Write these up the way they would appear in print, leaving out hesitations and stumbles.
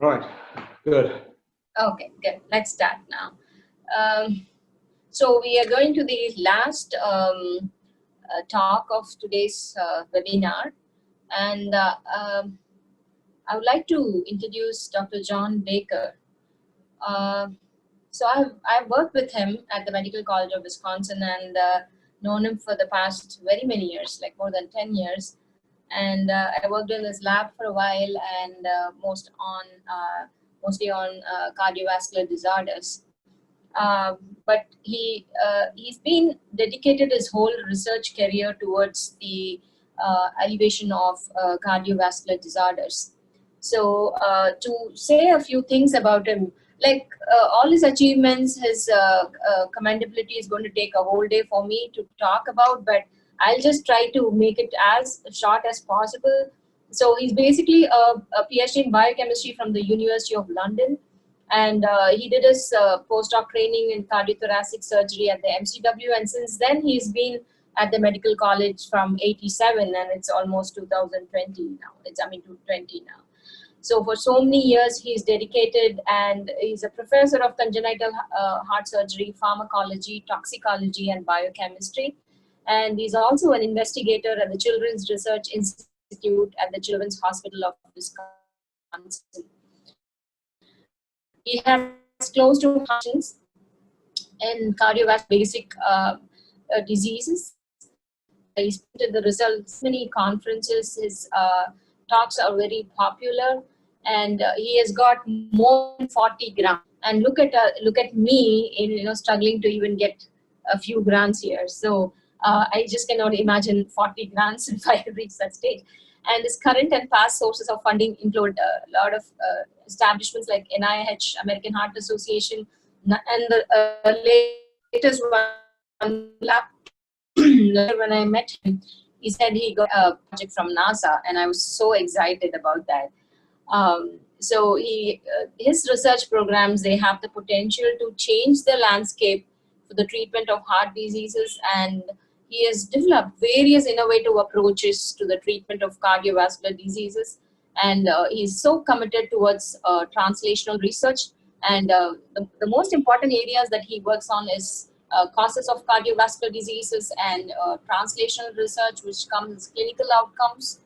Right, good. Okay, good. Let's start now. So we are going to the last talk of today's webinar, and I would like to introduce Dr. John Baker. So I've worked with him at the Medical College of Wisconsin and known him for the past very many years, like more than 10 years. And I worked in his lab for a while, and mostly on cardiovascular disorders. But he's been dedicated his whole research career towards the elevation of cardiovascular disorders. So to say a few things about him, like all his achievements, his commendability is going to take a whole day for me to talk about, but I'll just try to make it as short as possible. So he's basically a PhD in biochemistry from the University of London, and he did his postdoc training in cardiothoracic surgery at the MCW, and since then he's been at the medical college from 87, and it's almost 2020 now. It's 2020 now. So for so many years he's dedicated, and he's a professor of congenital heart surgery, pharmacology, toxicology, and biochemistry. And he's also an investigator at the Children's Research Institute at the Children's Hospital of Wisconsin. He has close to functions in cardiovascular basic diseases. He's put the results many conferences. His talks are very popular, and he has got more than 40 grants. And look at me in struggling to even get a few grants here. So I just cannot imagine 40 grants if I reach that stage. And his current and past sources of funding include a lot of establishments like NIH, American Heart Association, and the latest one, when I met him, he said he got a project from NASA, and I was so excited about that. So his research programs, they have the potential to change the landscape for the treatment of heart diseases, and he has developed various innovative approaches to the treatment of cardiovascular diseases, and he's so committed towards translational research. And the most important areas that he works on is causes of cardiovascular diseases and translational research, which comes clinical outcomes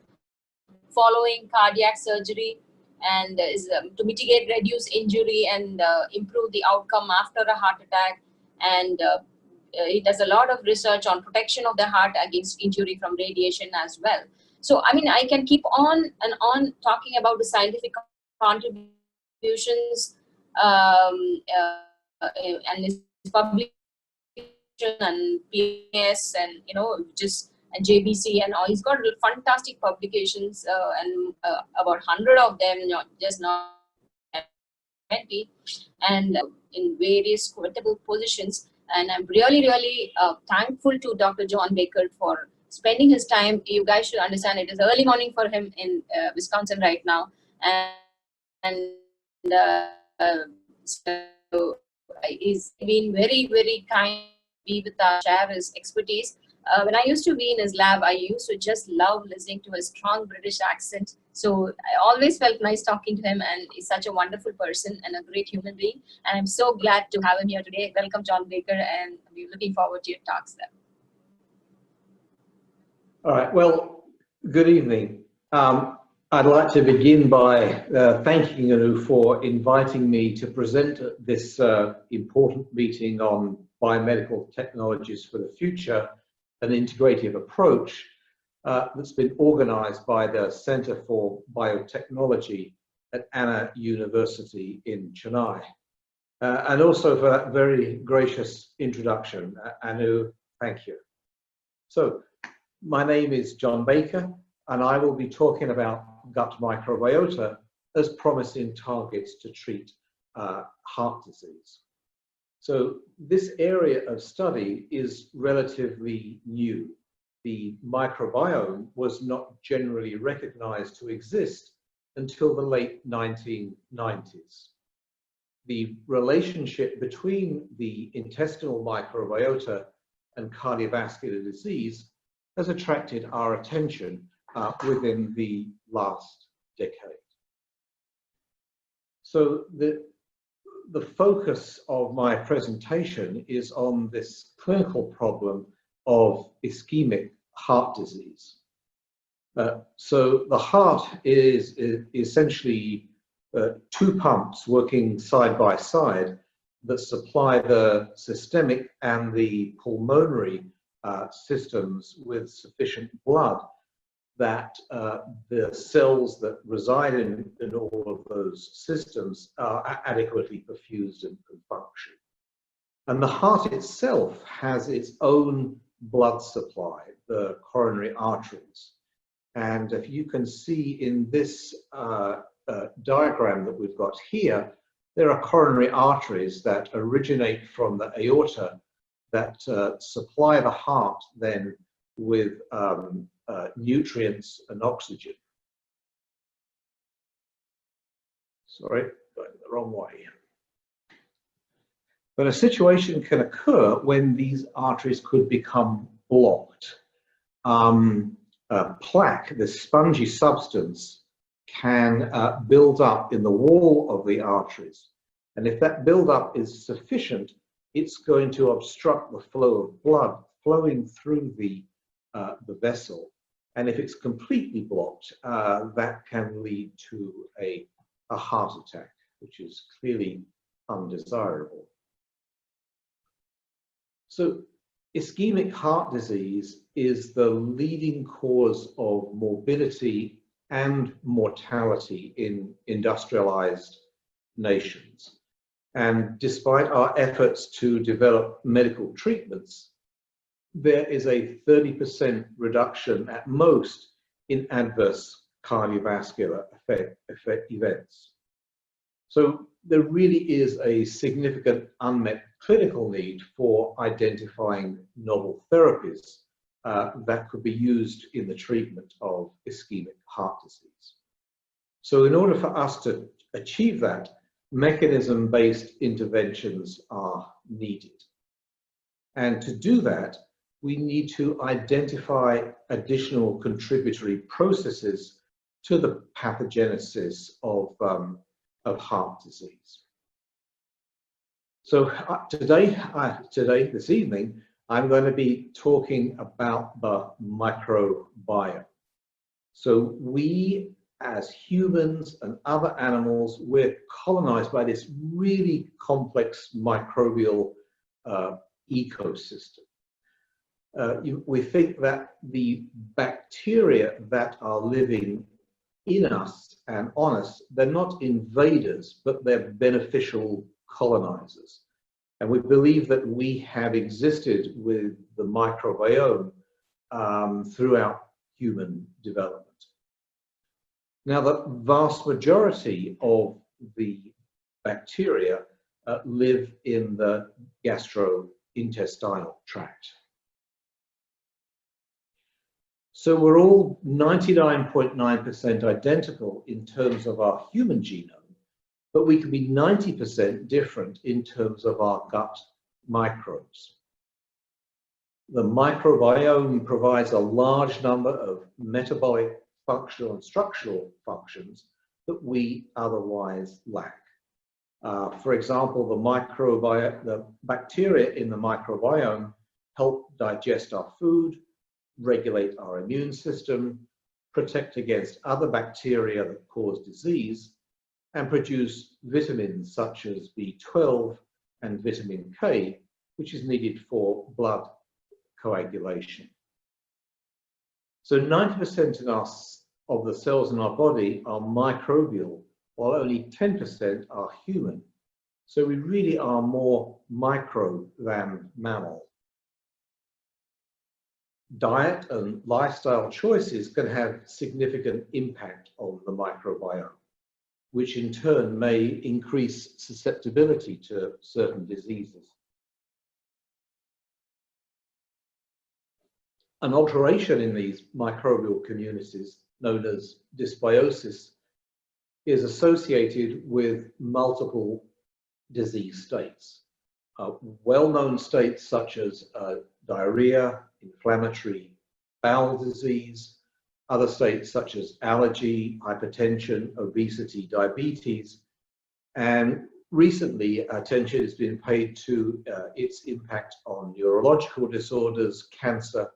following cardiac surgery, and is to mitigate, reduce injury, and improve the outcome after a heart attack. And he does a lot of research on protection of the heart against injury from radiation as well. So, I mean, I can keep on and on talking about the scientific contributions and his publication and PNAS and and JBC and all. He's got fantastic publications and about 100 of them, not 20, and in various quotable positions. And I'm really thankful to Dr. John Baker for spending his time. You guys should understand it is early morning for him in Wisconsin right now, and so he's been very kind to be with us, share his expertise. When I used to be in his lab, I used to just love listening to his strong British accent. So I always felt nice talking to him, and he's such a wonderful person and a great human being. And I'm so glad to have him here today. Welcome, John Baker, and we're looking forward to your talks there. All right, well, good evening. I'd like to begin by thanking you for inviting me to present at this important meeting on biomedical technologies for the future, an integrative approach that's been organized by the Center for Biotechnology at Anna University in Chennai. And also for that very gracious introduction. Anu, thank you. So, my name is John Baker, and I will be talking about gut microbiota as promising targets to treat heart disease. So this area of study is relatively new. The microbiome was not generally recognized to exist until the late 1990s. The relationship between the intestinal microbiota and cardiovascular disease has attracted our attention within the last decade. So the focus of my presentation is on this clinical problem of ischemic heart disease. So the heart is essentially two pumps working side by side that supply the systemic and the pulmonary systems with sufficient blood that the cells that reside in all of those systems are adequately perfused and can function. And the heart itself has its own blood supply, the coronary arteries. And if you can see in this diagram that we've got here, there are coronary arteries that originate from the aorta that supply the heart then with nutrients and oxygen. Sorry, going the wrong way. But a situation can occur when these arteries could become blocked. Plaque, this spongy substance, can build up in the wall of the arteries. And if that buildup is sufficient, it's going to obstruct the flow of blood flowing through the vessel. And if it's completely blocked, that can lead to a heart attack, which is clearly undesirable. So ischemic heart disease is the leading cause of morbidity and mortality in industrialized nations. And despite our efforts to develop medical treatments, there is a 30% reduction at most in adverse cardiovascular events. So there really is a significant unmet clinical need for identifying novel therapies that could be used in the treatment of ischemic heart disease. So in order for us to achieve that, mechanism-based interventions are needed. And to do that, we need to identify additional contributory processes to the pathogenesis of heart disease. So this evening, I'm going to be talking about the microbiome. So we, as humans and other animals, we're colonized by this really complex microbial ecosystem. We think that the bacteria that are living in us and on us, they're not invaders, but they're beneficial colonizers. And we believe that we have existed with the microbiome throughout human development. Now, the vast majority of the bacteria live in the gastrointestinal tract. So we're all 99.9% identical in terms of our human genome, but we can be 90% different in terms of our gut microbes. The microbiome provides a large number of metabolic, functional, and structural functions that we otherwise lack. For example, the bacteria in the microbiome help digest our food, regulate our immune system, protect against other bacteria that cause disease, and produce vitamins such as B12 and vitamin K, which is needed for blood coagulation. So 90% of the cells in our body are microbial, while only 10% are human. So we really are more micro than mammal. Diet and lifestyle choices can have significant impact on the microbiome, which in turn may increase susceptibility to certain diseases. An alteration in these microbial communities, known as dysbiosis, is associated with multiple disease states. Well-known states such as diarrhea, inflammatory bowel disease, other states such as allergy, hypertension, obesity, diabetes, And recently, attention has been paid to its impact on neurological disorders, cancer,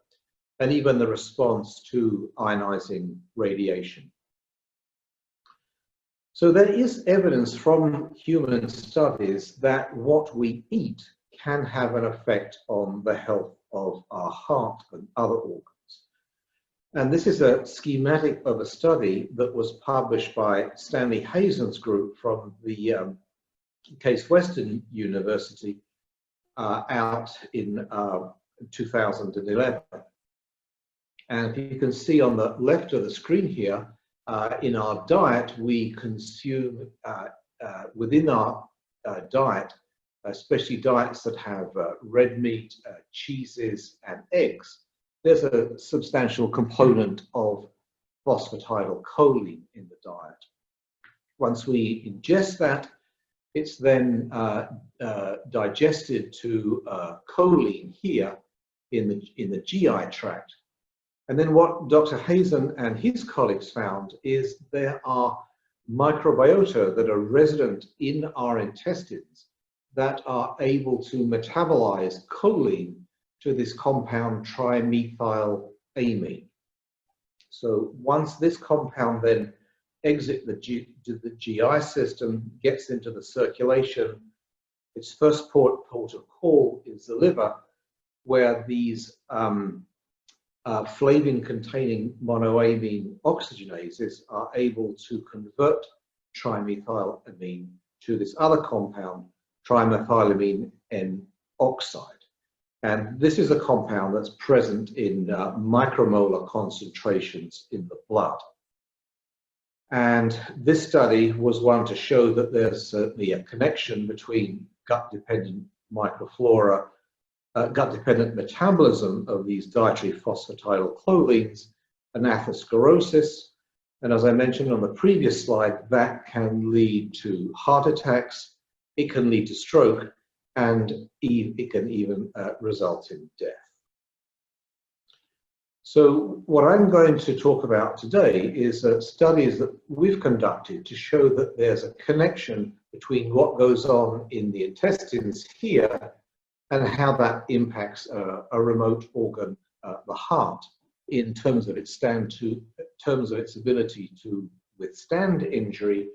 and even the response to ionizing radiation. So there is evidence from human studies that what we eat can have an effect on the health of our heart and other organs. And this is a schematic of a study that was published by Stanley Hazen's group from the Case Western University out in 2011. And if you can see on the left of the screen here, in our diet, we consume within our diet, especially diets that have red meat, cheeses, and eggs, there's a substantial component of phosphatidylcholine in the diet. Once we ingest that, it's then digested to choline here in the GI tract. And then what Dr. Hazen and his colleagues found is there are microbiota that are resident in our intestines that are able to metabolize choline to this compound trimethylamine. So once this compound then exits the GI system, gets into the circulation, its first port of call is the liver, where these flavin-containing monoamine oxygenases are able to convert trimethylamine to this other compound, trimethylamine N oxide. And this is a compound that's present in micromolar concentrations in the blood. And this study was one to show that there's certainly a connection between gut-dependent microflora, gut-dependent metabolism of these dietary phosphatidylcholines, and atherosclerosis. And as I mentioned on the previous slide, that can lead to heart attacks, it can lead to stroke, and it can even result in death. So what I'm going to talk about today is studies that we've conducted to show that there's a connection between what goes on in the intestines here and how that impacts a remote organ, the heart, in terms of its ability to withstand injury,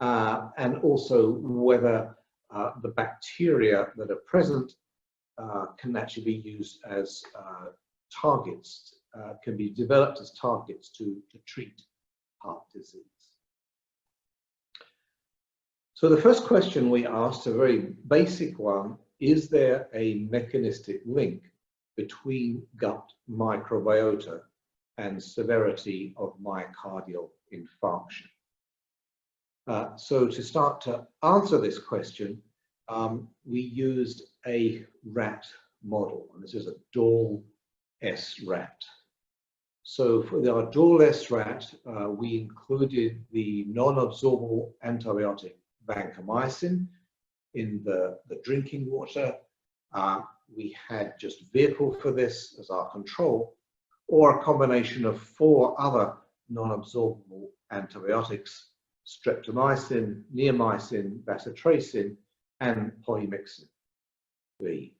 and also whether the bacteria that are present can actually be used as targets, can be developed as targets to treat heart disease. So the first question we asked, a very basic one, is there a mechanistic link between gut microbiota and severity of myocardial infarction? So to start to answer this question, we used a rat model, and this is a Doll-S rat. So for our Doll-S rat, we included the non-absorbable antibiotic vancomycin in the drinking water. We had just vehicle for this as our control, or a combination of 4 other non-absorbable antibiotics: streptomycin, neomycin, bacitracin, and polymyxin B.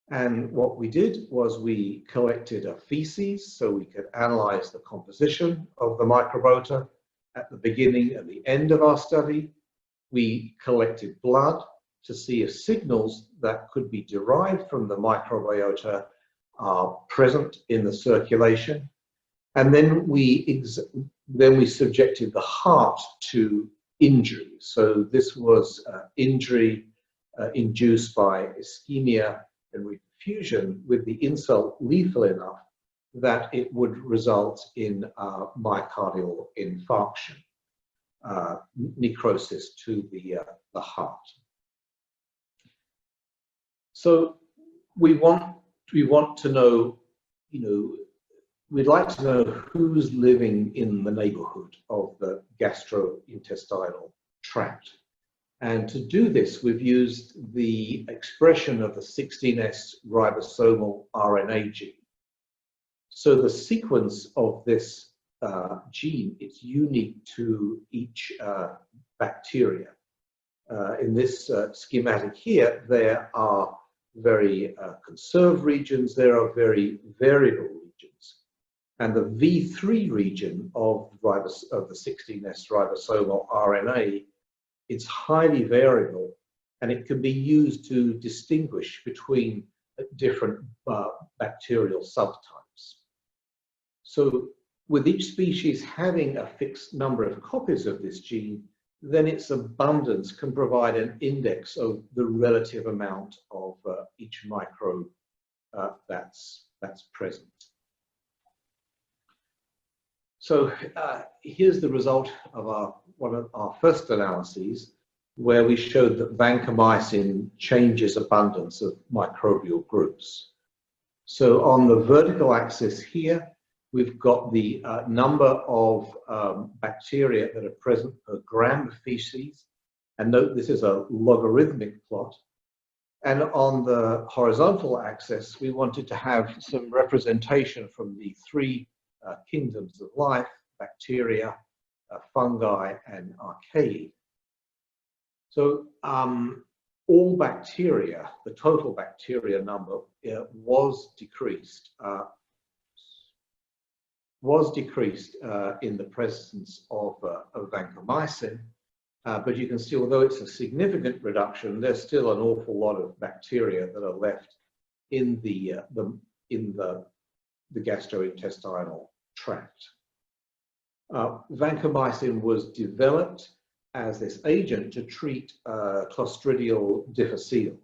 And what we did was we collected a feces so we could analyze the composition of the microbiota at the beginning and the end of our study. We collected blood to see if signals that could be derived from the microbiota are present in the circulation. And then we subjected the heart to injury. So this was injury induced by ischemia and reperfusion with the insult lethal enough that it would result in myocardial infarction, necrosis to the heart. So we want to know, we'd like to know who's living in the neighborhood of the gastrointestinal tract. And to do this, we've used the expression of the 16S ribosomal RNA gene. So the sequence of this gene is unique to each bacteria. in this schematic here, there are very conserved regions, there are very variable regions. And the V3 region of the 16S ribosomal RNA, it's highly variable, and it can be used to distinguish between different bacterial subtypes. So with each species having a fixed number of copies of this gene, then its abundance can provide an index of the relative amount of each microbe that's present. So here's the result of one of our first analyses, where we showed that vancomycin changes abundance of microbial groups. So on the vertical axis here, we've got the number of bacteria that are present per gram of feces. And note this is a logarithmic plot. And on the horizontal axis, we wanted to have some representation from the three kingdoms of life: bacteria, fungi, and archaea. So all bacteria, the total bacteria number was decreased in the presence of vancomycin, but you can see, although it's a significant reduction, there's still an awful lot of bacteria that are left in the gastrointestinal tract. Vancomycin was developed as this agent to treat Clostridial difficile,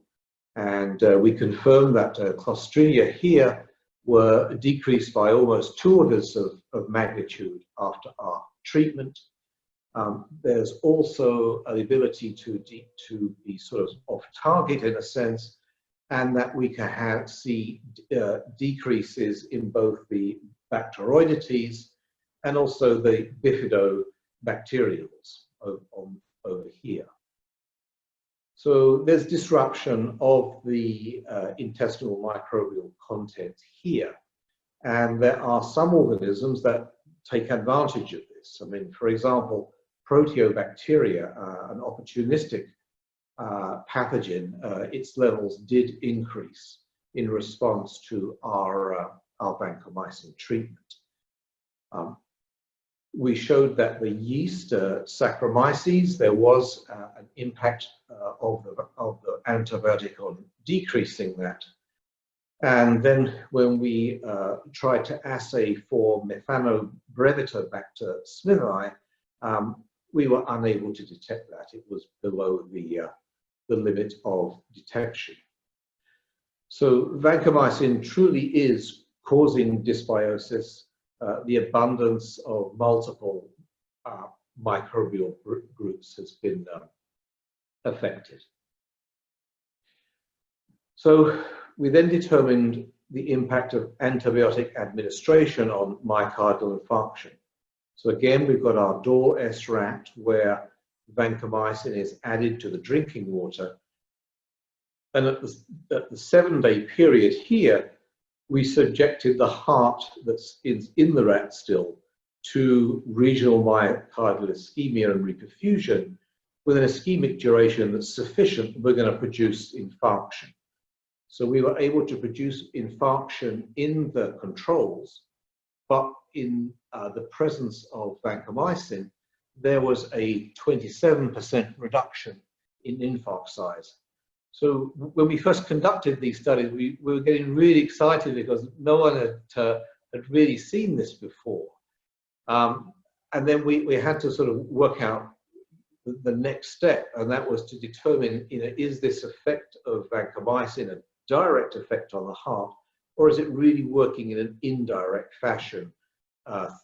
and we confirmed that Clostridia here were decreased by almost 2 orders of magnitude after our treatment. There's also an ability to be sort of off target in a sense, and that we can see decreases in both the Bacteroidetes and also the Bifidobacterials over here. So there's disruption of the intestinal microbial content here. And there are some organisms that take advantage of this. I mean, for example, Proteobacteria, an opportunistic pathogen, its levels did increase in response to our vancomycin treatment. We showed that the yeast Saccharomyces, there was an impact of the antibiotic on decreasing that. And then when we tried to assay for Methanobrevibacter smithii, we were unable to detect that. It was below the limit of detection. So vancomycin truly is causing dysbiosis. The abundance of multiple microbial groups has been affected. So we then determined the impact of antibiotic administration on myocardial infarction. So again, we've got our DOR-S rat where vancomycin is added to the drinking water. And at the 7-day period here, we subjected the heart that's in the rat still to regional myocardial ischemia and reperfusion with an ischemic duration that's sufficient, we're going to produce infarction. So we were able to produce infarction in the controls, but in the presence of vancomycin, there was a 27% reduction in infarct size. So when we first conducted these studies, we were getting really excited because no one had really seen this before. And then we had to sort of work out the next step, and that was to determine, is this effect of vancomycin a direct effect on the heart, or is it really working in an indirect fashion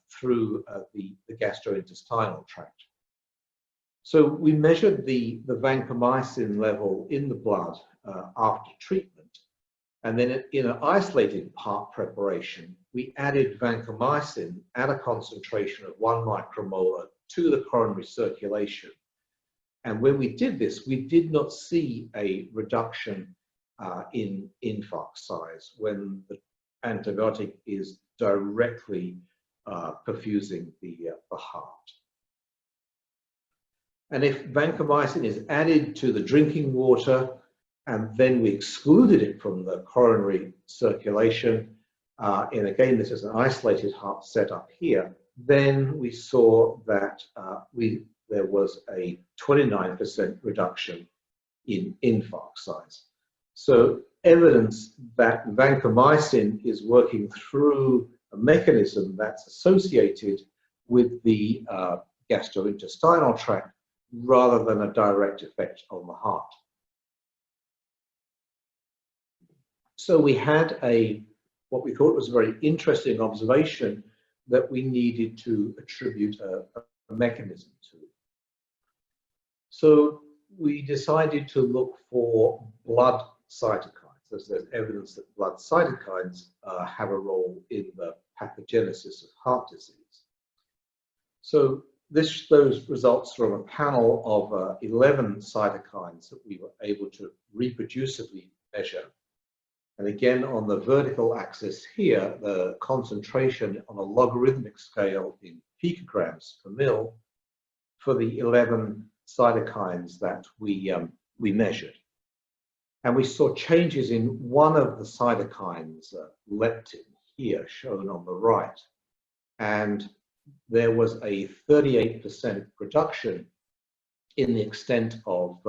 through the gastrointestinal tract? So we measured the vancomycin level in the blood after treatment, and then in an isolated part preparation, we added vancomycin at a concentration of 1 micromolar to the coronary circulation. And when we did this, we did not see a reduction in infarct size when the antibiotic is directly perfusing the heart. And if vancomycin is added to the drinking water and then we excluded it from the coronary circulation, and again, this is an isolated heart setup here, then we saw that there was a 29% reduction in infarct size. So evidence that vancomycin is working through a mechanism that's associated with the gastrointestinal tract rather than a direct effect on the heart. So we had what we thought was a very interesting observation that we needed to attribute a mechanism to. So we decided to look for blood cytokines, as there's evidence that blood cytokines have a role in the pathogenesis of heart disease. So those results from a panel of 11 cytokines that we were able to reproducibly measure. And again, on the vertical axis here, the concentration on a logarithmic scale in picograms per mil for the 11 cytokines that we measured. And we saw changes in one of the cytokines, leptin, here shown on the right. And there was a 38% reduction in the extent of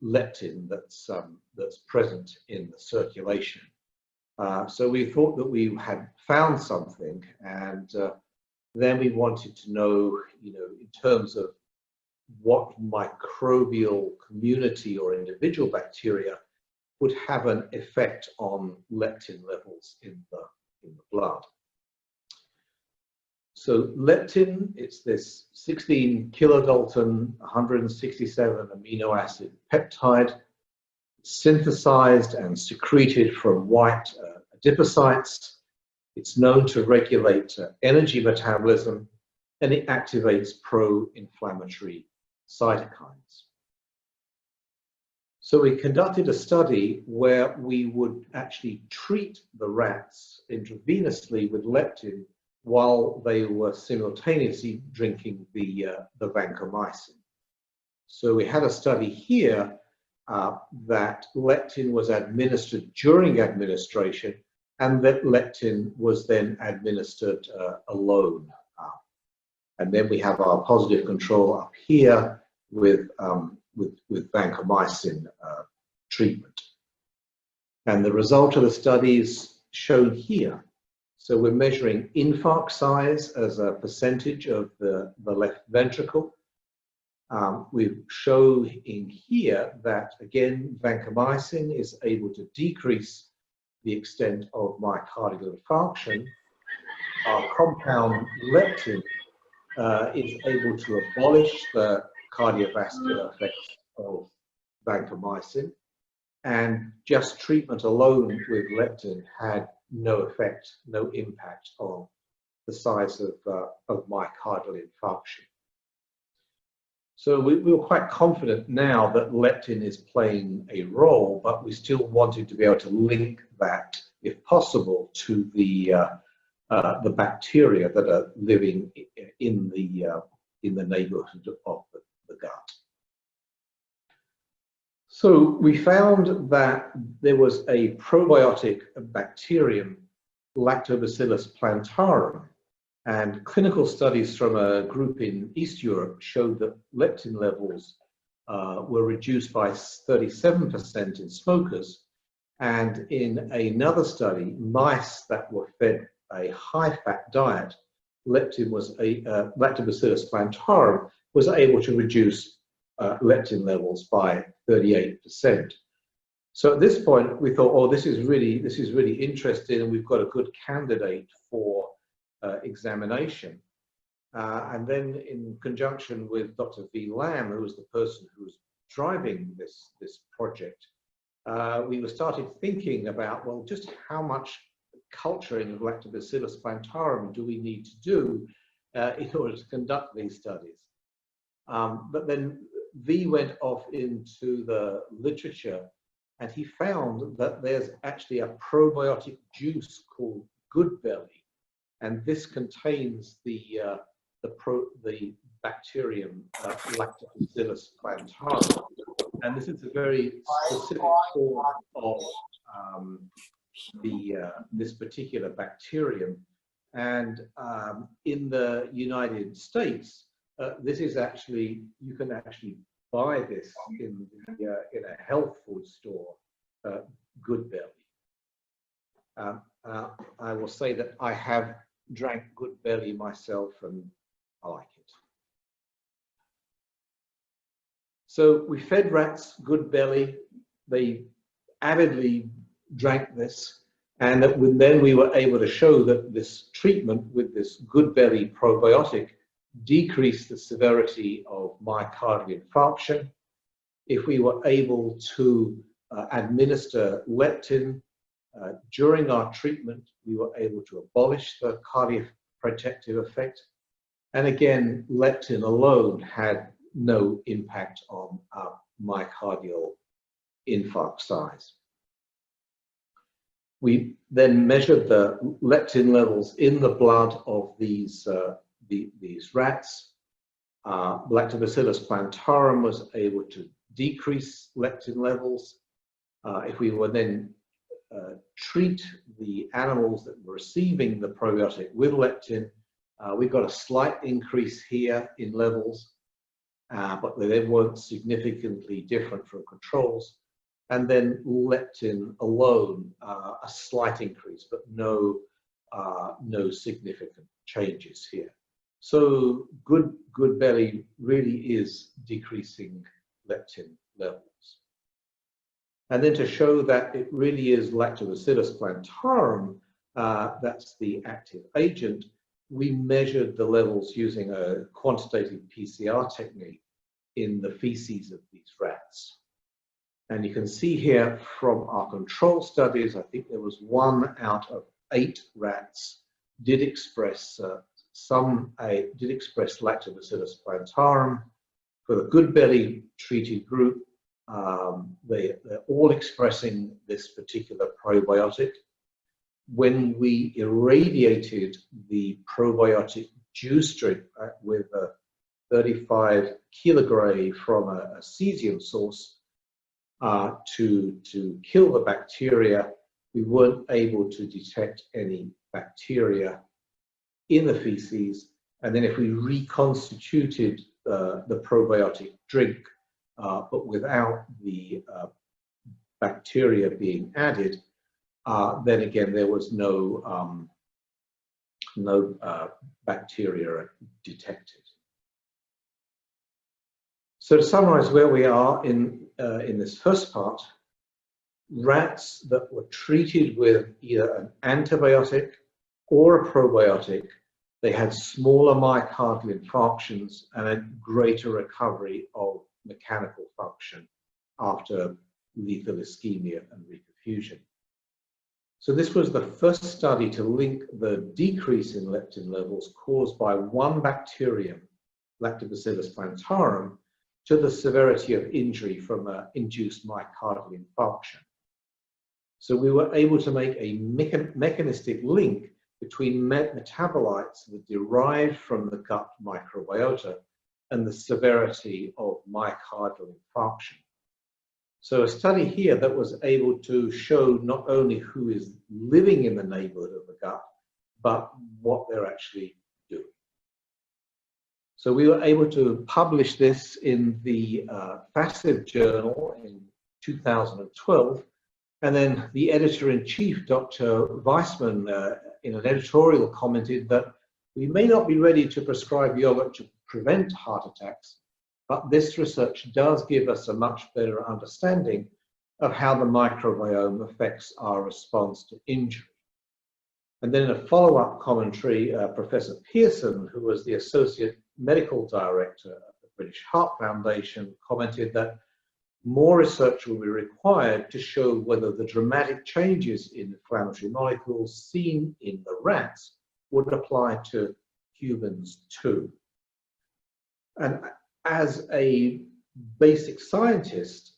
leptin that's present in the circulation. So we thought that we had found something, and then we wanted to know, in terms of what microbial community or individual bacteria would have an effect on leptin levels in the blood. So leptin, it's this 16 kilodalton, 167 amino acid peptide, synthesized and secreted from white adipocytes. It's known to regulate energy metabolism, and it activates pro-inflammatory cytokines. So we conducted a study where we would actually treat the rats intravenously with leptin while they were simultaneously drinking the vancomycin. So we had a study here that leptin was administered during administration, and that leptin was then administered alone. And then we have our positive control up here with vancomycin treatment. And the result of the study is shown here. So we're measuring infarct size as a percentage of the left ventricle. We show in here that, again, vancomycin is able to decrease the extent of myocardial infarction. Our compound leptin is able to abolish the cardiovascular effects of vancomycin, and just treatment alone with leptin had no effect, no impact on the size of myocardial infarction. So we were quite confident now that leptin is playing a role, but we still wanted to be able to link that, if possible, to the bacteria that are living in the neighborhood of the gut. So we found that there was a probiotic bacterium, Lactobacillus plantarum, and clinical studies from a group in East Europe showed that leptin levels were reduced by 37% in smokers, and in another study, mice that were fed a high-fat diet, Lactobacillus plantarum was able to reduce leptin levels by 38%. So at this point, we thought, oh, this is really interesting, and we've got a good candidate for examination. And then, in conjunction with Dr. V. Lamb, who was the person who was driving this project, we started thinking about, well, just how much culturing of Lactobacillus plantarum do we need to do in order to conduct these studies? But then V went off into the literature, and he found that there's actually a probiotic juice called Good Belly, and this contains the bacterium Lactobacillus plantarum. And this is a very specific form of this particular bacterium. And in the United States, this is actually, you can actually buy this in a health food store, Good Belly. I will say that I have drank Good Belly myself and I like it. So we fed rats Good Belly. They avidly drank this, and then we were able to show that this treatment with this Good Belly probiotic decreased the severity of myocardial infarction. If we were able to administer leptin during our treatment, we were able to abolish the cardioprotective effect. And again, leptin alone had no impact on myocardial infarct size. We then measured the leptin levels in the blood of these rats. Lactobacillus plantarum was able to decrease leptin levels. If we were then treat the animals that were receiving the probiotic with leptin, we got a slight increase here in levels, but they weren't significantly different from controls. And then leptin alone, a slight increase, but no significant changes here. So Good Belly really is decreasing leptin levels. And then to show that it really is Lactobacillus plantarum, that's the active agent, we measured the levels using a quantitative PCR technique in the feces of these rats. And you can see here from our control studies, I think there was 1 out of 8 rats did express Lactobacillus plantarum. For the Good Belly treated group, they're all expressing this particular probiotic. When we irradiated the probiotic juice drink with a 35 kilogray from a cesium source to kill the bacteria, we weren't able to detect any bacteria in the feces. And then if we reconstituted the probiotic drink, but without the bacteria being added, then again there was no bacteria detected. So to summarize where we are in this first part, rats that were treated with either an antibiotic or a probiotic, they had smaller myocardial infarctions and a greater recovery of mechanical function after lethal ischemia and reperfusion. So this was the first study to link the decrease in leptin levels caused by one bacterium, Lactobacillus plantarum, to the severity of injury from an induced myocardial infarction. So we were able to make a mechanistic link between metabolites that derived from the gut microbiota and the severity of myocardial infarction. So a study here that was able to show not only who is living in the neighborhood of the gut, but what they're actually doing. So we were able to publish this in the FASIV journal in 2012. And then the editor-in-chief, Dr. Weissman, in an editorial commented that we may not be ready to prescribe yogurt to prevent heart attacks, but this research does give us a much better understanding of how the microbiome affects our response to injury. And then in a follow-up commentary, Professor Pearson, who was the Associate Medical Director of the British Heart Foundation, commented that more research will be required to show whether the dramatic changes in inflammatory molecules seen in the rats would apply to humans too. And as a basic scientist,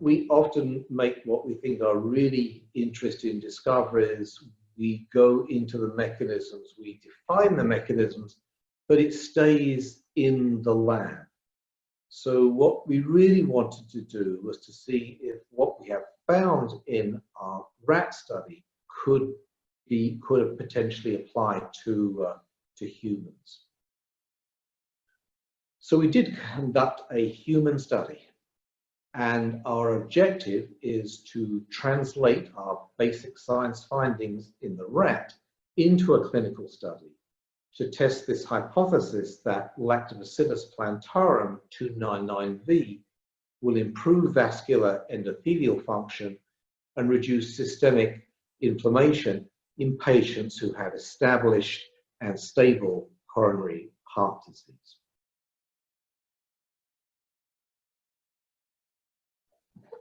we often make what we think are really interesting discoveries. We go into the mechanisms, we define the mechanisms, but it stays in the lab. So what we really wanted to do was to see if what we have found in our rat study could have potentially applied to humans. So we did conduct a human study, and our objective is to translate our basic science findings in the rat into a clinical study to test this hypothesis that Lactobacillus plantarum 299V will improve vascular endothelial function and reduce systemic inflammation in patients who have established and stable coronary heart disease.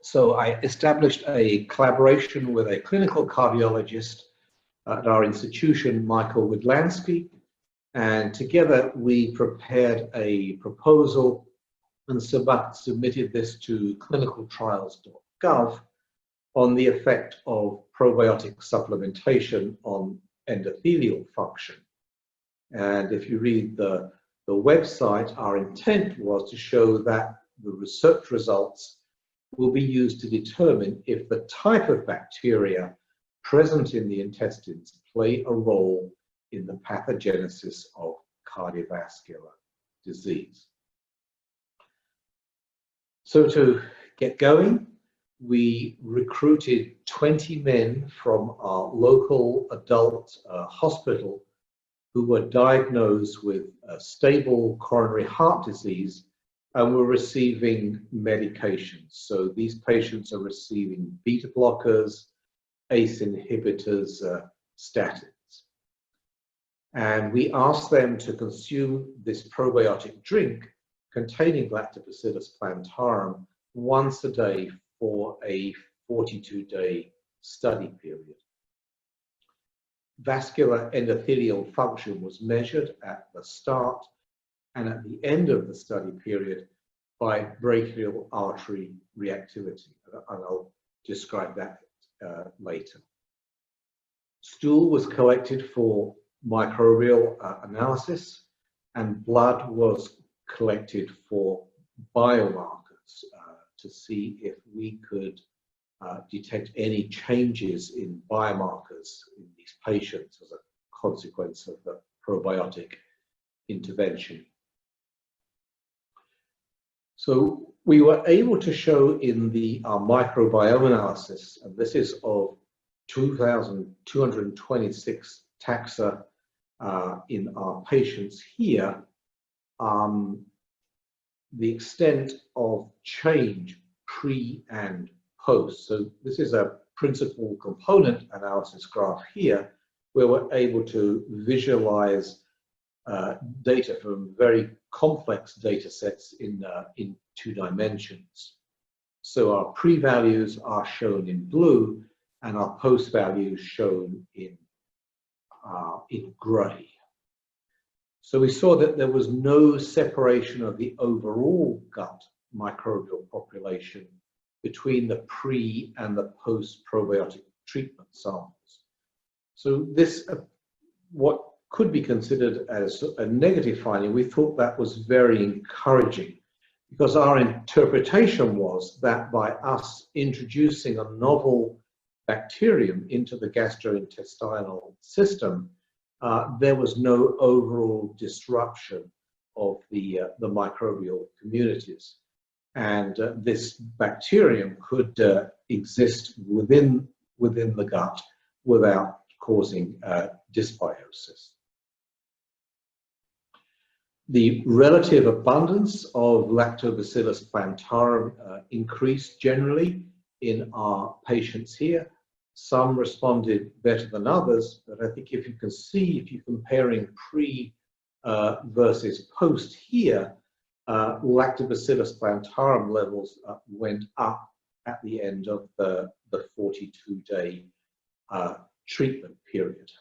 So I established a collaboration with a clinical cardiologist at our institution, Michael Widlansky, and together we prepared a proposal and submitted this to clinicaltrials.gov on the effect of probiotic supplementation on endothelial function. And if you read the website, our intent was to show that the research results will be used to determine if the type of bacteria present in the intestines play a role in the pathogenesis of cardiovascular disease. So to get going, we recruited 20 men from our local adult hospital who were diagnosed with stable coronary heart disease and were receiving medications. So these patients are receiving beta blockers, ACE inhibitors, statins. And we asked them to consume this probiotic drink containing Lactobacillus plantarum once a day for a 42-day study period. Vascular endothelial function was measured at the start and at the end of the study period by brachial artery reactivity, and I'll describe that later. Stool was collected for microbial analysis, and blood was collected for biomarkers to see if we could detect any changes in biomarkers in these patients as a consequence of the probiotic intervention. So we were able to show in our microbiome analysis, and this is of 2,226 taxa in our patients here, the extent of change pre and post. So this is a principal component analysis graph here, where we're able to visualize data from very complex data sets in 2 dimensions. So our pre-values are shown in blue and our post values shown in gray. So we saw that there was no separation of the overall gut microbial population between the pre and the post probiotic treatment samples. So this, what could be considered as a negative finding, we thought that was very encouraging, because our interpretation was that by us introducing a novel bacterium into the gastrointestinal system, there was no overall disruption of the microbial communities. And this bacterium could exist within the gut without causing dysbiosis. The relative abundance of Lactobacillus plantarum increased generally in our patients here. Some responded better than others, but I think if you can see, if you're comparing pre versus post here, Lactobacillus plantarum levels went up at the end of the 42-day treatment period.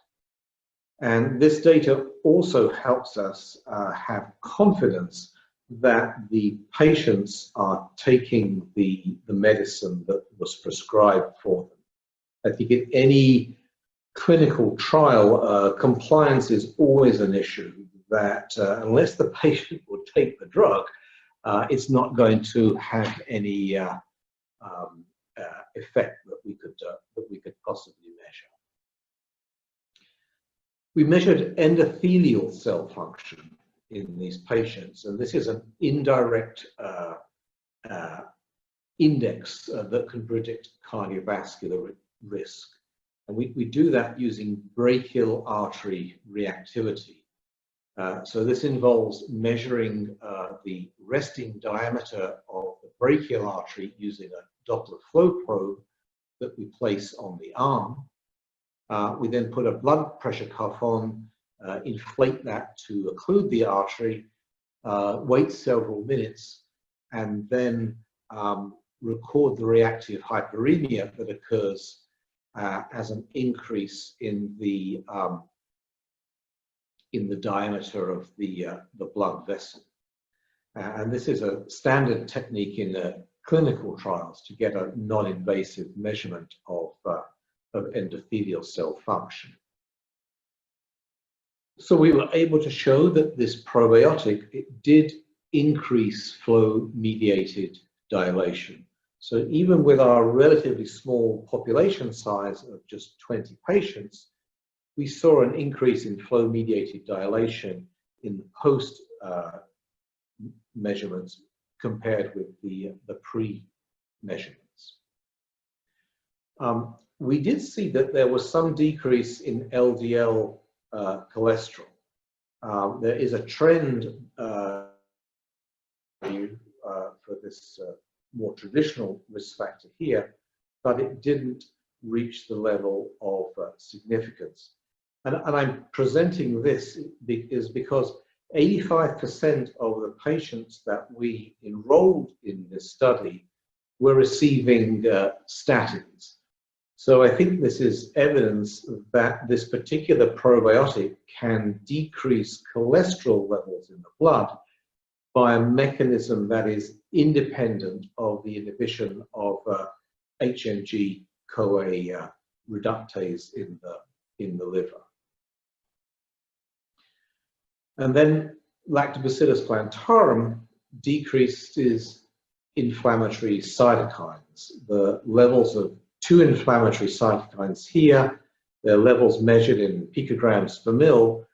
And this data also helps us have confidence that the patients are taking the medicine that was prescribed for them. I think in any clinical trial, compliance is always an issue, that unless the patient will take the drug, it's not going to have any effect that we could possibly measure. We measured endothelial cell function in these patients, and this is an indirect index that can predict cardiovascular risk. And we do that using brachial artery reactivity. So this involves measuring the resting diameter of the brachial artery using a Doppler flow probe that we place on the arm. We then put a blood pressure cuff on, inflate that to occlude the artery, wait several minutes, and then record the reactive hyperemia that occurs as an increase in the diameter of the blood vessel. And this is a standard technique in clinical trials to get a non-invasive measurement of endothelial cell function. So we were able to show that this probiotic, it did increase flow-mediated dilation. So even with our relatively small population size of just 20 patients, we saw an increase in flow-mediated dilation in the post measurements compared with the pre-measurements. We did see that there was some decrease in LDL cholesterol. There is a trend for this more traditional risk factor here, but it didn't reach the level of significance. And I'm presenting this is because 85% of the patients that we enrolled in this study were receiving statins. So I think this is evidence that this particular probiotic can decrease cholesterol levels in the blood by a mechanism that is independent of the inhibition of HMG-CoA reductase in the liver. And then Lactobacillus plantarum decreases inflammatory cytokines. The levels of 2 inflammatory cytokines here, their levels measured in picograms per mil,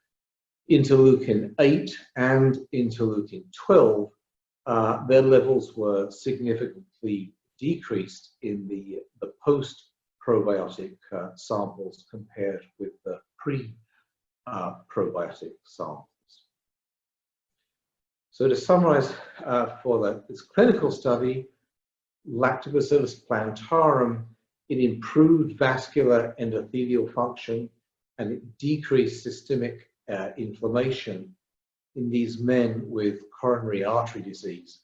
interleukin 8 and interleukin 12, their levels were significantly decreased in the post-probiotic samples compared with the pre-probiotic samples. So to summarize for this clinical study, Lactobacillus plantarum, it improved vascular endothelial function and it decreased systemic inflammation in these men with coronary artery disease.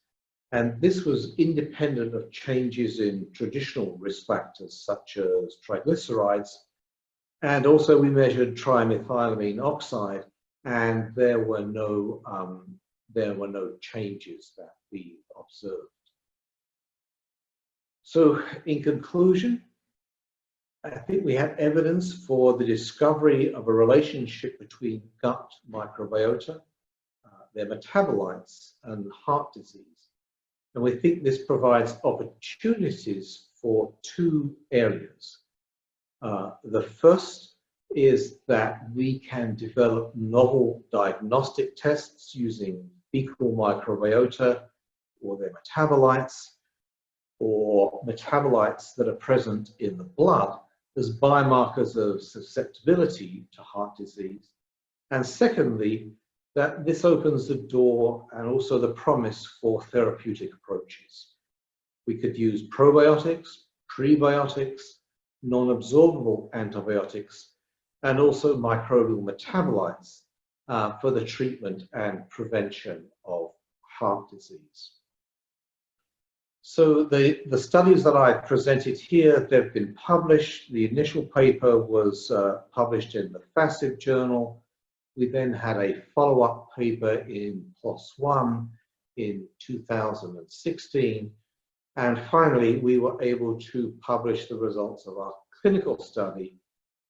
And this was independent of changes in traditional risk factors such as triglycerides. And also we measured trimethylamine oxide, and there were no changes that we observed. So in conclusion, I think we have evidence for the discovery of a relationship between gut microbiota, their metabolites, and heart disease. And we think this provides opportunities for 2 areas. The first is that we can develop novel diagnostic tests using fecal microbiota or their metabolites, or metabolites that are present in the blood as biomarkers of susceptibility to heart disease. And secondly, that this opens the door and also the promise for therapeutic approaches. We could use probiotics, prebiotics, non-absorbable antibiotics, and also microbial metabolites for the treatment and prevention of heart disease. So the studies that I presented here, they've been published. The initial paper was published in the FASIB journal. We then had a follow-up paper in PLOS ONE in 2016. And finally, we were able to publish the results of our clinical study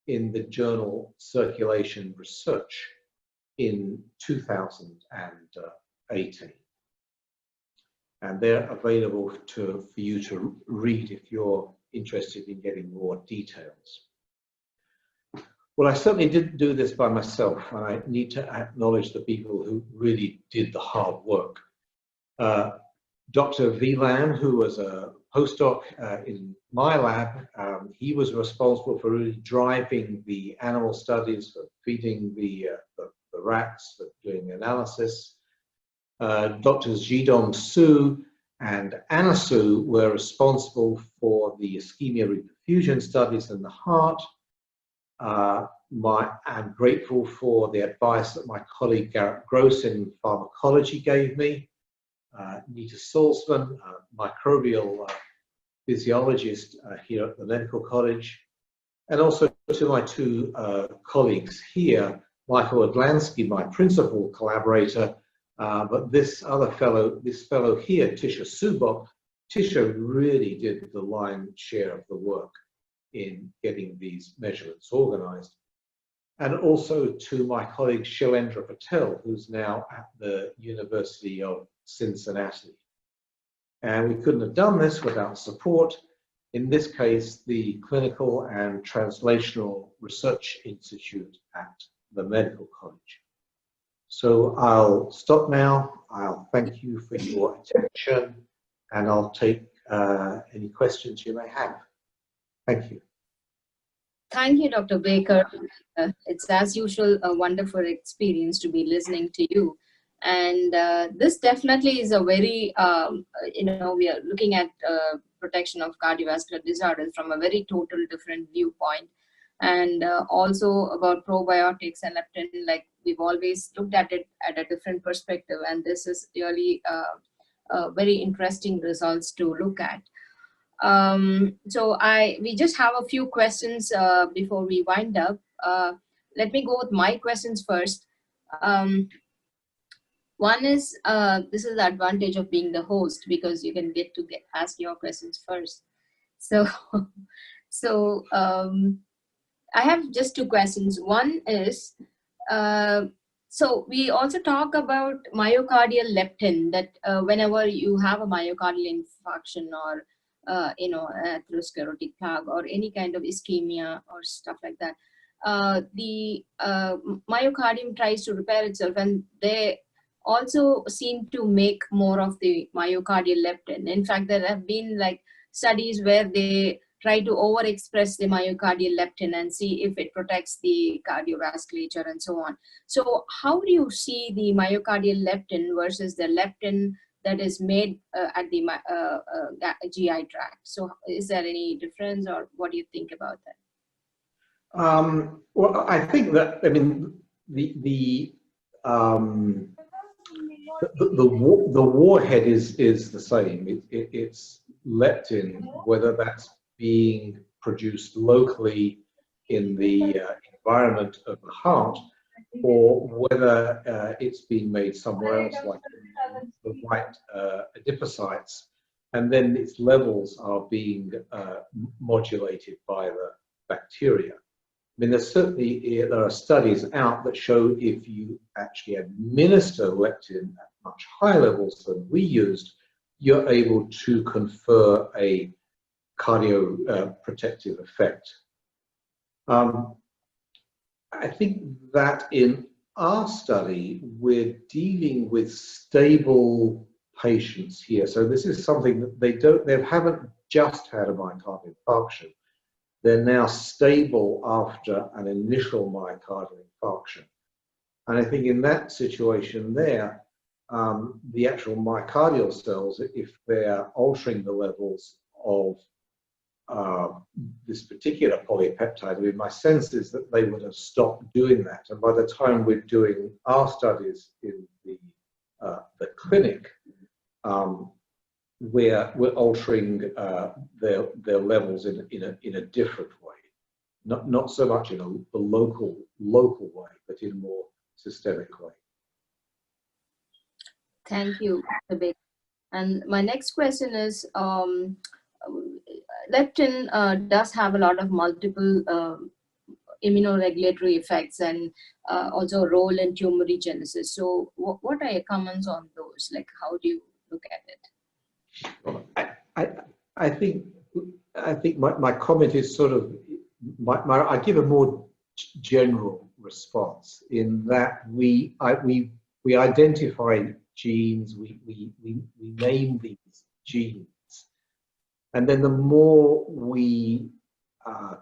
in the journal Circulation Research. in 2018. And they're available for you to read if you're interested in getting more details. Well, I certainly didn't do this by myself, and I need to acknowledge the people who really did the hard work. Dr. V. Lam, who was a postdoc in my lab, he was responsible for really driving the animal studies, for feeding the rats, for doing the analysis. Doctors Jidong Su and Anna Su were responsible for the ischemia reperfusion studies in the heart. I'm grateful for the advice that my colleague Garrett Gross in pharmacology gave me. Nita Salzman, microbial physiologist here at the Medical College, and also to my two colleagues here, Michael Odlansky, my principal collaborator, but this fellow here, Tisha Subok, Tisha really did the lion's share of the work in getting these measurements organized. And also to my colleague Shailendra Patel, who's now at the University of Cincinnati. And we couldn't have done this without support. In this case, the Clinical and Translational Research Institute at the Medical College. So I'll stop now. I'll thank you for your attention, and I'll take any questions you may have. Thank you. Thank you, Dr. Baker. It's as usual a wonderful experience to be listening to you. And this definitely is a very, we are looking at protection of cardiovascular disorders from a very total different viewpoint. And also about probiotics and leptin, like we've always looked at it at a different perspective. And this is really very interesting results to look at. We just have a few questions before we wind up. Let me go with my questions first. One is, this is the advantage of being the host, because you can get to ask your questions first. So, I have just two questions. One is, so we also talk about myocardial leptin, that whenever you have a myocardial infarction or atherosclerotic plaque or any kind of ischemia or stuff like that, the myocardium tries to repair itself, and they also seem to make more of the myocardial leptin. In fact, there have been like studies where they try to overexpress the myocardial leptin and see if it protects the cardiovasculature and so on. So how do you see the myocardial leptin versus the leptin that is made at the GI tract? So is there any difference, or what do you think about that? Well, I think that, I mean, the warhead is the same. It's leptin, whether that's being produced locally in the environment of the heart, or whether it's being made somewhere else, like the white adipocytes, and then its levels are being modulated by the bacteria. I mean, there are studies out that show if you actually administer leptin at much higher levels than we used, you're able to confer a cardioprotective effect. I think that in our study, we're dealing with stable patients here. So this is something that they haven't just had a myocardial infarction. They're now stable after an initial myocardial infarction. And I think in that situation there, the actual myocardial cells, if they're altering the levels of this particular polypeptide, I mean, my sense is that they would have stopped doing that. And by the time we're doing our studies in the clinic, we're altering their levels in a different way, not so much in a local way, but in a more systemic way. Thank you, Dr. Baker. And my next question is, leptin does have a lot of multiple immunoregulatory effects and also role in tumorigenesis. So what are your comments on those? Like, how do you look at it? Well, I think my comment is sort of, I give a more general response in that we identify genes, we name these genes, and then the more we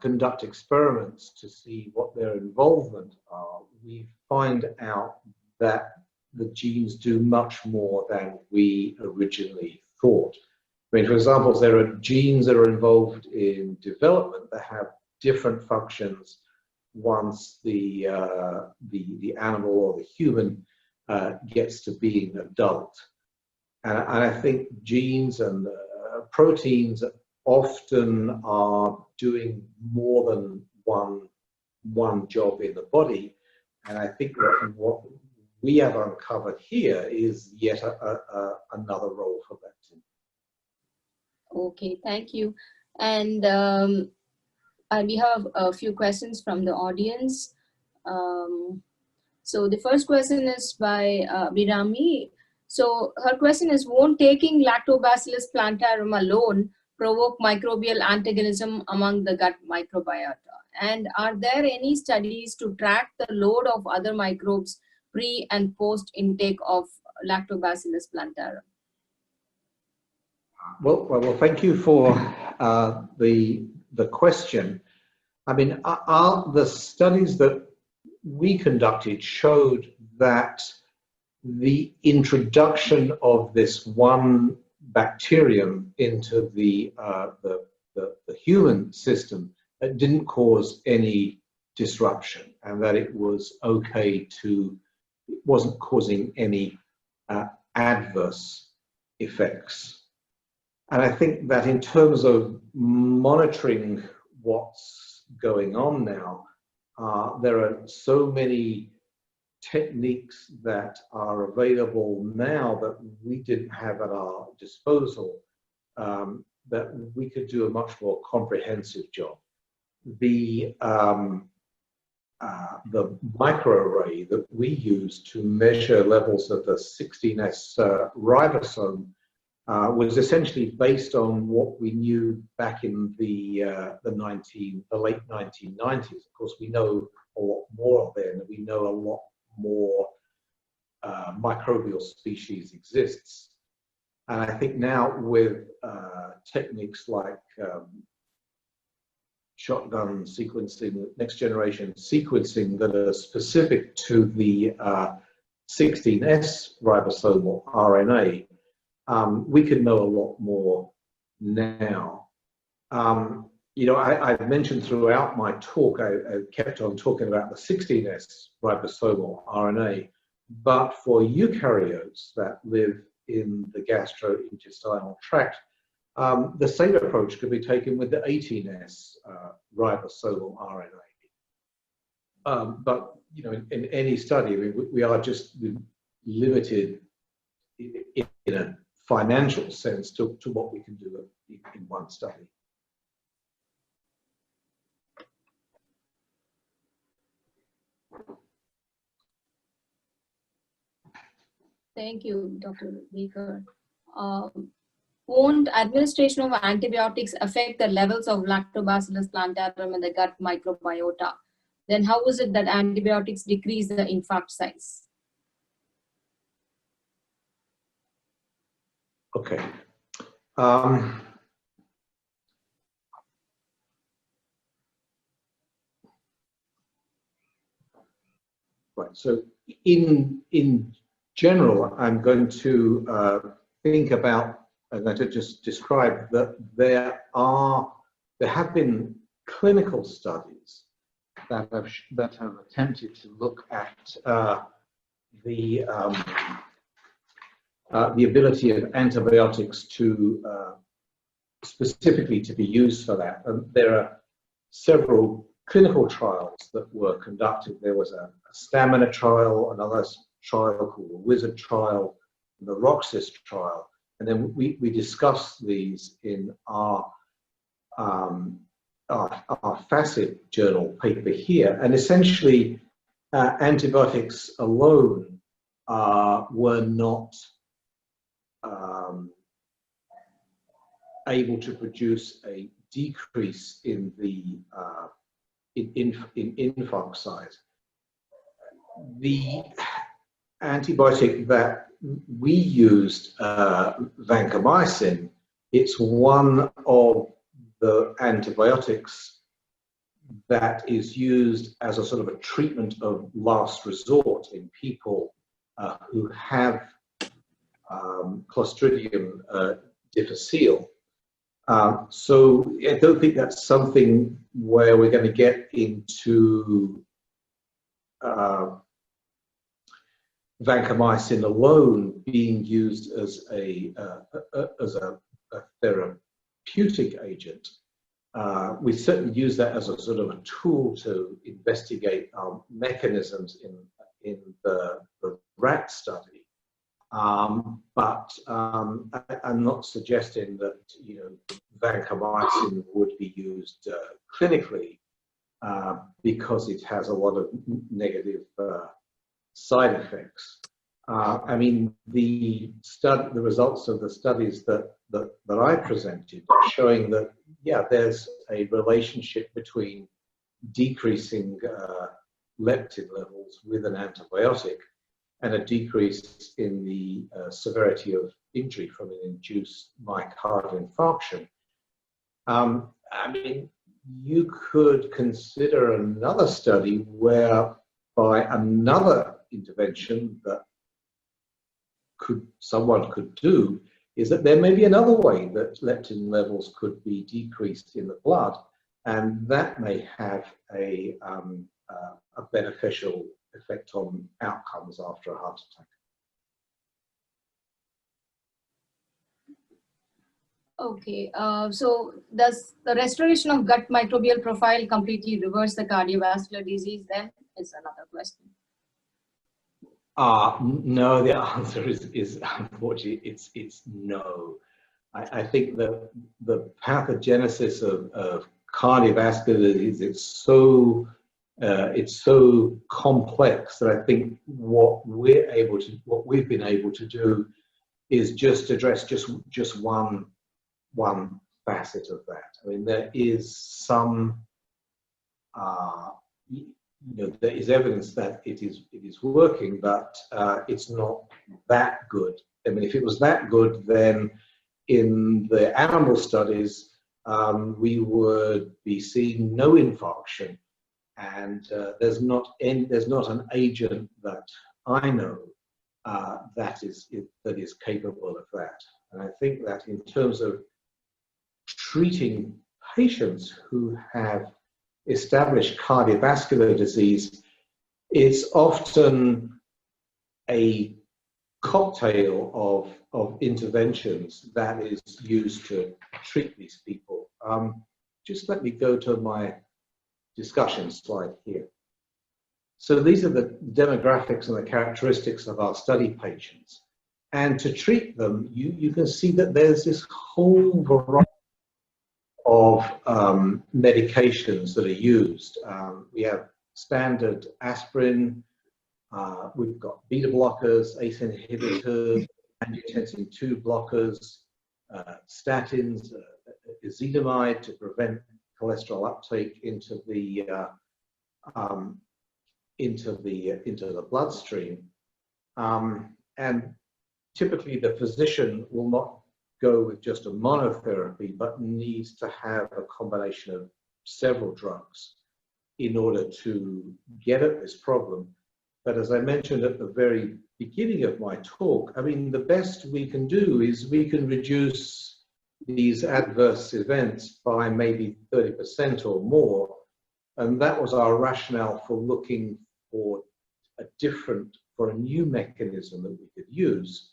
conduct experiments to see what their involvement are, we find out that the genes do much more than we originally thought. I mean, for example, there are genes that are involved in development that have different functions once the animal or the human gets to being adult. And I think genes and proteins often are doing more than one job in the body. And I think what we have uncovered here is yet another role for that. Okay, thank you. And we have a few questions from the audience. So the first question is by Birami. So her question is, won't taking Lactobacillus plantarum alone provoke microbial antagonism among the gut microbiota? And are there any studies to track the load of other microbes pre and post intake of Lactobacillus plantarum? Well, thank you for the question. I mean, the studies that we conducted showed that the introduction of this one bacterium into the human system didn't cause any disruption, and that it was okay to, it wasn't causing any adverse effects. And I think that in terms of monitoring what's going on now, there are so many techniques that are available now that we didn't have at our disposal, that we could do a much more comprehensive job. The microarray that we use to measure levels of the 16S ribosome was essentially based on what we knew back in the late 1990s. Of course, we know a lot more then. We know a lot more microbial species exists. And I think now with techniques like shotgun sequencing, next generation sequencing that are specific to the 16S ribosomal RNA, we can know a lot more now. You know, I've mentioned throughout my talk, I kept on talking about the 16S ribosomal RNA, but for eukaryotes that live in the gastrointestinal tract, the same approach could be taken with the 18S ribosomal RNA. But, you know, in any study, we are just limited in a financial sense to what we can do in one study. Thank you, Dr. Baker. Won't administration of antibiotics affect the levels of Lactobacillus plantarum in the gut microbiota? Then how is it that antibiotics decrease the infarct size? Okay. Right. So in general, I'm going to I'm going to just describe that there have been clinical studies that have attempted to look at the ability of antibiotics to specifically to be used for that. And there are several clinical trials that were conducted. There was a stamina trial, another trial called the Wizard trial, the Roxas trial, and then we discussed these in our our facet journal paper here, and essentially antibiotics alone were not able to produce a decrease in the in infarct size. The antibiotic that we used, vancomycin, it's one of the antibiotics that is used as a sort of a treatment of last resort in people who have Clostridium difficile. So I don't think that's something where we're going to get into vancomycin alone being used as a therapeutic agent. We certainly use that as a sort of a tool to investigate mechanisms in the rat study. But I'm not suggesting that, you know, vancomycin would be used clinically because it has a lot of negative side effects. I mean, the results of the studies that I presented are showing that, yeah, there's a relationship between decreasing leptin levels with an antibiotic and a decrease in the severity of injury from an induced myocardial infarction. I mean, you could consider another study whereby another intervention that someone could do is that there may be another way that leptin levels could be decreased in the blood, and that may have a beneficial effect on outcomes after a heart attack. Okay, so does the restoration of gut microbial profile completely reverse the cardiovascular disease then? Is another question. No, the answer is unfortunately it's no. I think that the pathogenesis of cardiovascular disease it's so complex that I think what we've been able to do is just address just one facet of that. I mean, there is some you know, there is evidence that it is working, but it's not that good. I mean, if it was that good, then in the animal studies we would be seeing no infarction, and there's not an agent that I know that is capable of that. And I think that in terms of treating patients who have established cardiovascular disease, it's often a cocktail of interventions that is used to treat these people. Just let me go to my discussion slide here. So these are the demographics and the characteristics of our study patients. And to treat them, you can see that there's this whole variety of medications that are used. We have standard aspirin, we've got beta blockers, ACE inhibitors, angiotensin II blockers, statins, ezetimibe to prevent cholesterol uptake into the bloodstream. And typically the physician will not go with just a monotherapy, but needs to have a combination of several drugs in order to get at this problem. But as I mentioned at the very beginning of my talk, I mean, the best we can do is we can reduce these adverse events by maybe 30% or more. And that was our rationale for looking for a new mechanism that we could use.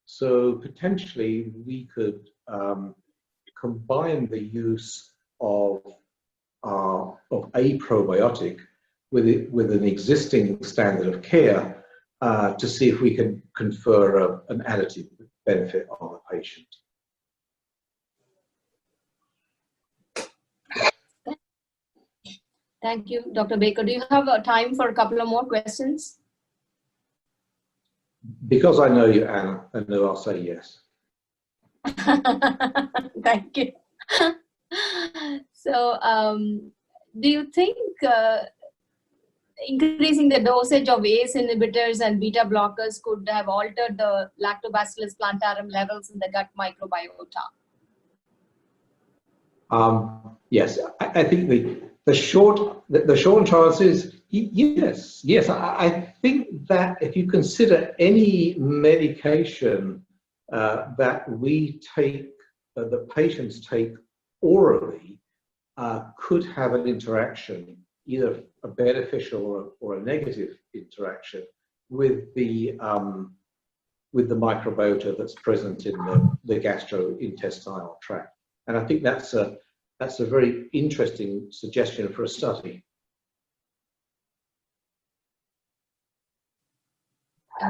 So potentially we could combine the use of a probiotic with an existing standard of care to see if we can confer an additive benefit on the patient. Thank you, Dr. Baker. Do you have time for a couple of more questions? Because I know you, Anna, I know I'll say yes. Thank you. So, do you think increasing the dosage of ACE inhibitors and beta blockers could have altered the Lactobacillus plantarum levels in the gut microbiota? Yes, I think the short answer is yes. Yes, I think that if you consider any medication that we take, that patients take orally, could have an interaction, either a beneficial or a negative interaction with the microbiota that's present in the gastrointestinal tract. And I think that's a very interesting suggestion for a study.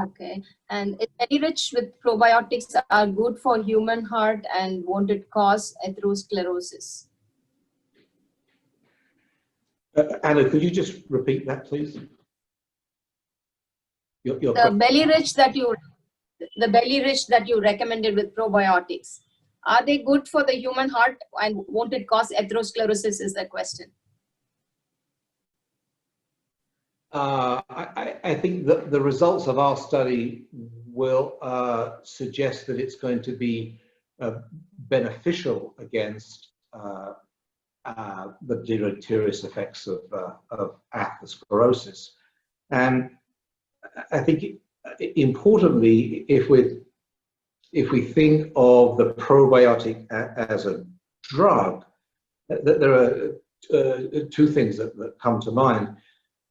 Okay, and is very rich with probiotics are good for human heart, and won't it cause atherosclerosis? Anna, could you just repeat that, please? The belly rich that you recommended with probiotics, are they good for the human heart, and won't it cause atherosclerosis is the question. I think that the results of our study will suggest that it's going to be beneficial against the deleterious effects of atherosclerosis. And I think importantly, if we think of the probiotic as a drug, there are two things that come to mind.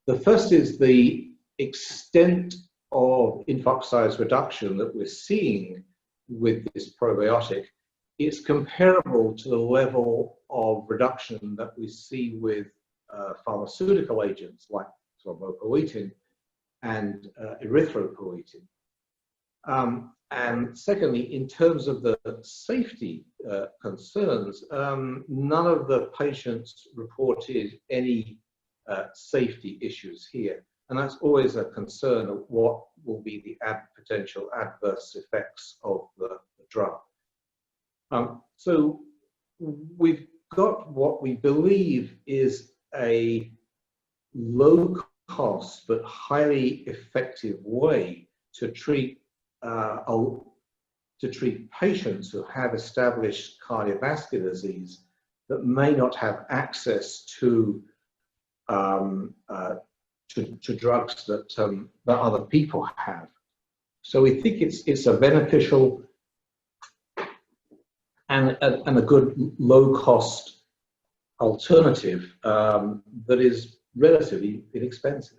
The first is the extent of infoxidase reduction that we're seeing with this probiotic. It's comparable to the level of reduction that we see with pharmaceutical agents like thrombopoietin and erythropoietin. And secondly, in terms of the safety concerns, none of the patients reported any safety issues here. And that's always a concern of what will be the potential adverse effects of the drug. So we've got what we believe is a low cost but highly effective way to treat patients who have established cardiovascular disease that may not have access to drugs that other people have. So we think it's a beneficial and a good low-cost alternative that is relatively inexpensive.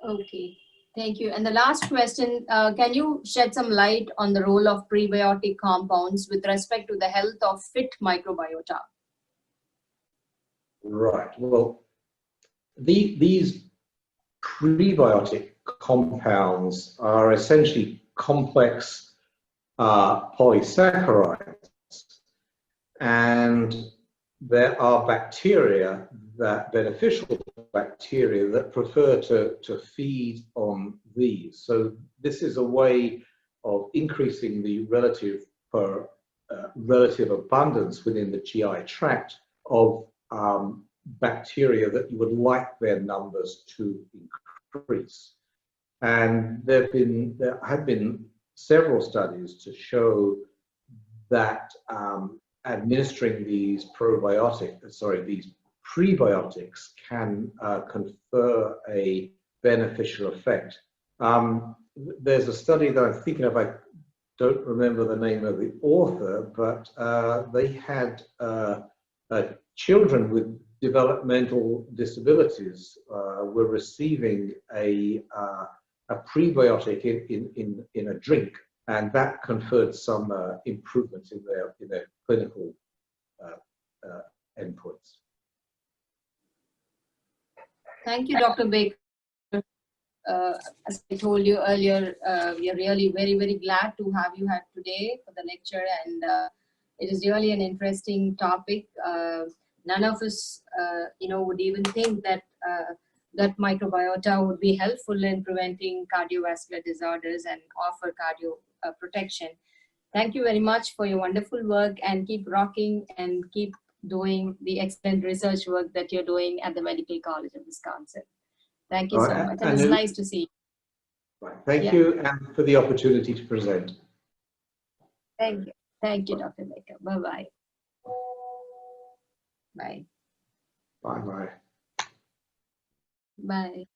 Okay, thank you. And the last question, can you shed some light on the role of prebiotic compounds with respect to the health of fit microbiota? Right. Well, these prebiotic compounds are essentially complex polysaccharides, and there are bacteria, beneficial bacteria, that prefer to feed on these. So this is a way of increasing the relative abundance within the GI tract of bacteria that you would like their numbers to increase. And there have been several studies to show that administering these prebiotics can confer a beneficial effect. There's a study that I'm thinking of, I don't remember the name of the author, but they had children with developmental disabilities were receiving a prebiotic in a drink, and that conferred some improvements in their clinical endpoints. Thank you, Dr. Baker. As I told you earlier, we are really very, very glad to have you here today for the lecture, and It is really an interesting topic. None of us, would even think that that microbiota would be helpful in preventing cardiovascular disorders and offer cardio protection. Thank you very much for your wonderful work, and keep rocking and keep doing the excellent research work that you're doing at the Medical College of Wisconsin. Thank you so much. And it's nice to see you. Right. Thank you, and for the opportunity to present. Thank you. Thank you, Dr. Baker. Bye-bye. Bye. Bye-bye. Bye.